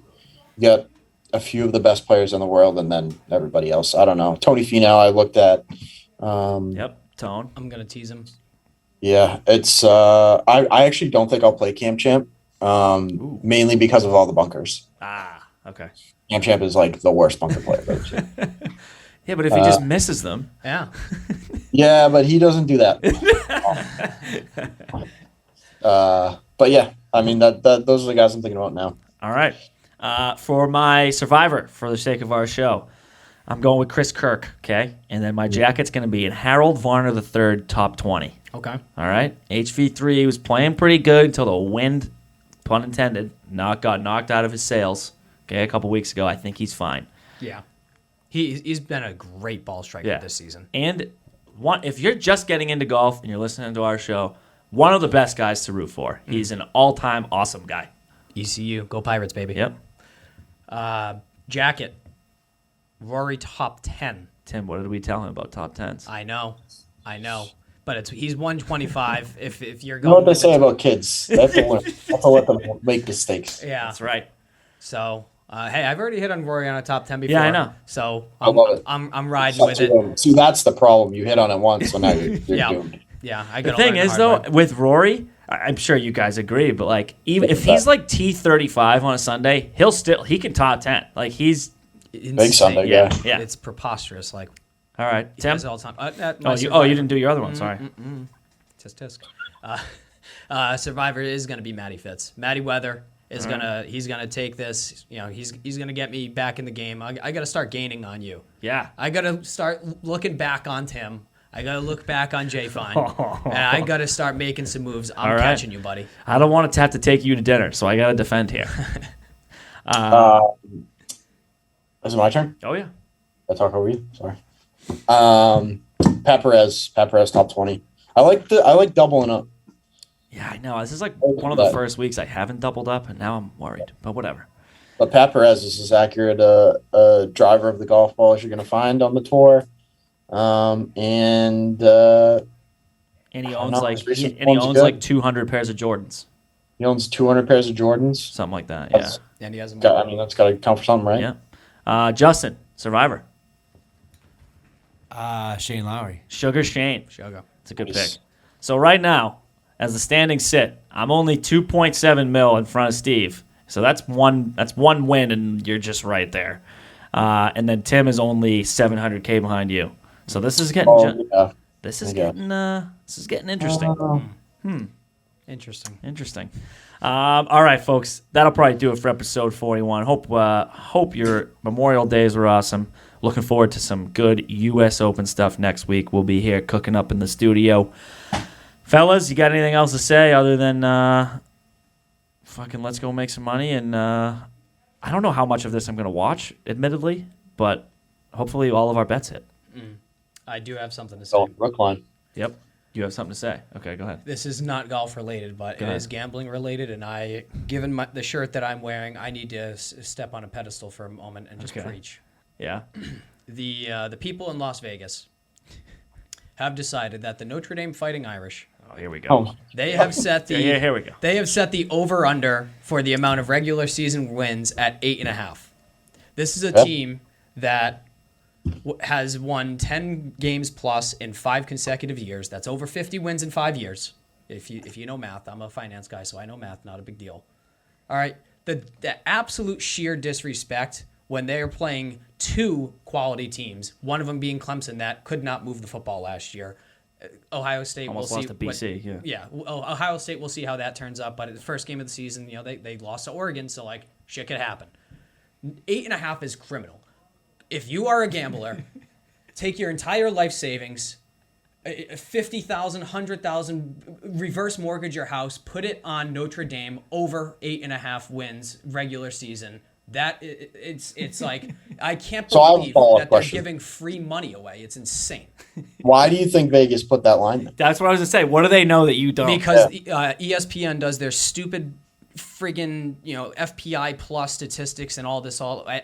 you got a few of the best players in the world and then everybody else. I don't know. Tony Finau, I looked at. yep, Tone. I'm going to tease him. Yeah, it's. I actually don't think I'll play Cam Champ, mainly because of all the bunkers. Ah, okay. Cam Champ is like the worst bunker player I've ever seen. Yeah, but if he just misses them, Yeah. Yeah, but he doesn't do that. But yeah, I mean that those are the guys I'm thinking about now. all right. For my survivor, for the sake of our show, I'm going with Chris Kirk. Okay, and then my jacket's going to be in Harold Varner III, top 20. Okay. All right. HV3 was playing pretty good until the wind, pun intended, got knocked out of his sails. Okay, a couple weeks ago. I think he's fine. Yeah. He's been a great ball striker Yeah. this season. And if you're just getting into golf and you're listening to our show, one of the best guys to root for. He's an all-time awesome guy. ECU. Go Pirates, baby. Yep. Jacket. Rory top 10. Tim, what did we tell him about top 10s? I know. But he's 125 if you're You going know what they with say the- about kids? They have to learn. They have to let them make mistakes. Yeah. That's right. So, hey, I've already hit on Rory on a top 10 before. Yeah, I know. So, I love it. I'm riding with it. See, that's the problem. You hit on it once, so now you're Yeah. doomed. Yeah, I The gotta thing learn is, hard though, way. with Rory, I'm sure you guys agree, but like even if he's like T35 on a Sunday, he can top 10. Like he's Insane. Big Sunday, yeah. It's preposterous. Like, All right, he Tim. does it all the time. You didn't do your other one. Sorry. Tisk. Survivor is going to be Matty Fitz. Matty Weather is he's gonna take this. You know, he's gonna get me back in the game. I got to start gaining on you. Yeah. I got to start looking back on Tim. I got to look back on Jay Fine. And I got to start making some moves. I'm catching you, buddy. I don't want to have to take you to dinner, so I got to defend here. Is it my turn? Oh yeah. I talk over you. Sorry. Pat Perez top 20. I like doubling up. Yeah, I know. This is like one of the first weeks I haven't doubled up, and now I'm worried. But whatever. But Pat Perez is as accurate a driver of the golf ball as you're going to find on the tour. And he owns like 200 pairs of Jordans. He owns 200 pairs of Jordans. Something like that. Yeah. And he has them. That's got to count for something, right? Yeah. Justin, Survivor. Shane Lowry. Sugar Shane. Sugar. It's a good pick. So right now, as the standings sit, I'm only 2.7 mil in front of Steve. So that's one win, and you're just right there. And then Tim is only 700K behind you. So this is getting this is getting interesting. Interesting. All right, folks, that'll probably do it for episode 41. Hope your Memorial Days were awesome. Looking forward to some good U.S. Open stuff next week. We'll be here cooking up in the studio. Fellas, you got anything else to say other than fucking let's go make some money? And I don't know how much of this I'm going to watch, admittedly, but hopefully all of our bets hit. I do have something to say. Oh, Brookline. Yep. You have something to say. Okay, go ahead. This is not golf related, but it is gambling related. And given the shirt that I'm wearing, I need to step on a pedestal for a moment and just preach. Yeah. The people in Las Vegas have decided that the Notre Dame Fighting Irish. Oh, here we go. They have set the here we go. They have set the over under for the amount of regular season wins at 8.5. This is a team that has won 10 games plus in 5 consecutive years. That's over 50 wins in 5 years. If you know math, I'm a finance guy, so I know math. Not a big deal. All right. The absolute sheer disrespect when they are playing 2 quality teams, one of them being Clemson that could not move the football last year. Ohio State almost will lost see. to BC, yeah. Ohio State will see how that turns up. But at the first game of the season, they lost to Oregon, so like shit could happen. 8.5 is criminal. If you are a gambler, take your entire life savings, 50,000, 100,000, reverse mortgage your house, put it on Notre Dame over 8.5 wins regular season. It's like I can't believe that they're giving free money away. It's insane. Why do you think Vegas put that line there? That's what I was gonna say. What do they know that you don't? Because ESPN does their stupid friggin' FPI plus statistics and all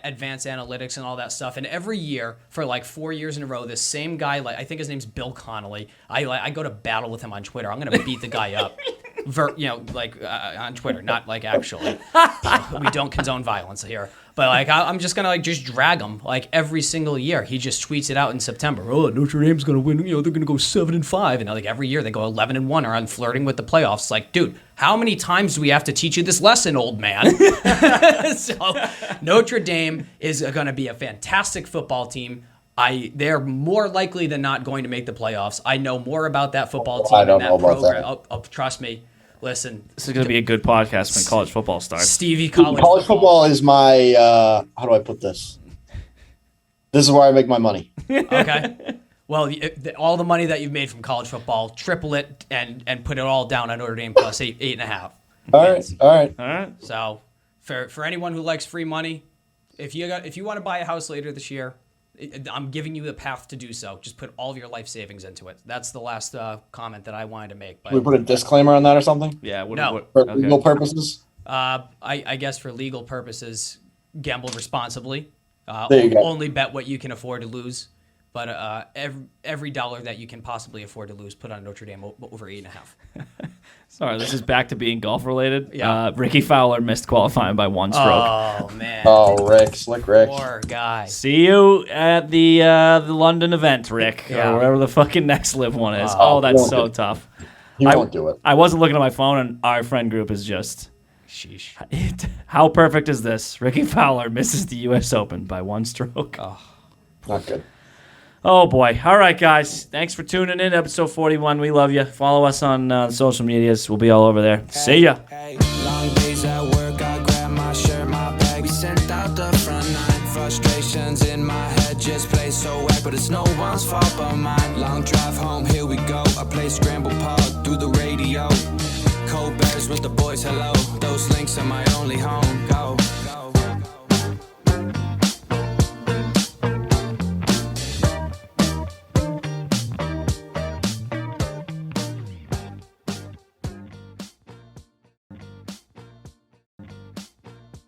advanced analytics and all that stuff. And every year for like 4 years in a row, this same guy, like I think his name's Bill Connolly. I go to battle with him on Twitter. I'm gonna beat the guy up. On Twitter, not like actually. We don't condone violence here, but like I'm just gonna just drag him like every single year. He just tweets it out in September. Oh, Notre Dame's gonna win. They're gonna go 7-5, and like every year they go 11-1 or on flirting with the playoffs. Like, dude, how many times do we have to teach you this lesson, old man? So Notre Dame is gonna be a fantastic football team. They're more likely than not going to make the playoffs. I know more about that football team and that program. Trust me. Listen, this is going to be a good podcast when college football starts. Stevie, college football is my how do I put this? This is where I make my money. Okay. Well, all the money that you've made from college football, triple it and put it all down on Notre Dame plus 8.5. All right. So, for anyone who likes free money, if you want to buy a house later this year, I'm giving you the path to do so. Just put all of your life savings into it. That's the last comment that I wanted to make. But we put a disclaimer on that or something? Yeah. For legal purposes? I guess for legal purposes, gamble responsibly. There you go. Only bet what you can afford to lose. But every dollar that you can possibly afford to lose, put on Notre Dame over 8.5. Sorry, this is back to being golf related. Yeah. Ricky Fowler missed qualifying by 1 stroke. Oh man. Oh, Slick Rick. Poor guy. See you at the London event, Rick, or wherever the fucking next LIV one is. Oh, that's so tough. He won't do it. I wasn't looking at my phone, and our friend group is just. Sheesh. How perfect is this? Ricky Fowler misses the U.S. Open by 1 stroke. Oh. Not good. Oh, boy. All right, guys. Thanks for tuning in. Episode 41. We love you. Follow us on social medias. We'll be all over there. See ya. Hey, long days at work, I grab my shirt, my bag. We sent out the front line. Frustrations in my head just play so whack, but it's no one's fault but mine. Long drive home, here we go. I play Scramble pod through the radio. Cold bears with the boys, hello. Those links are my only home. Go, go.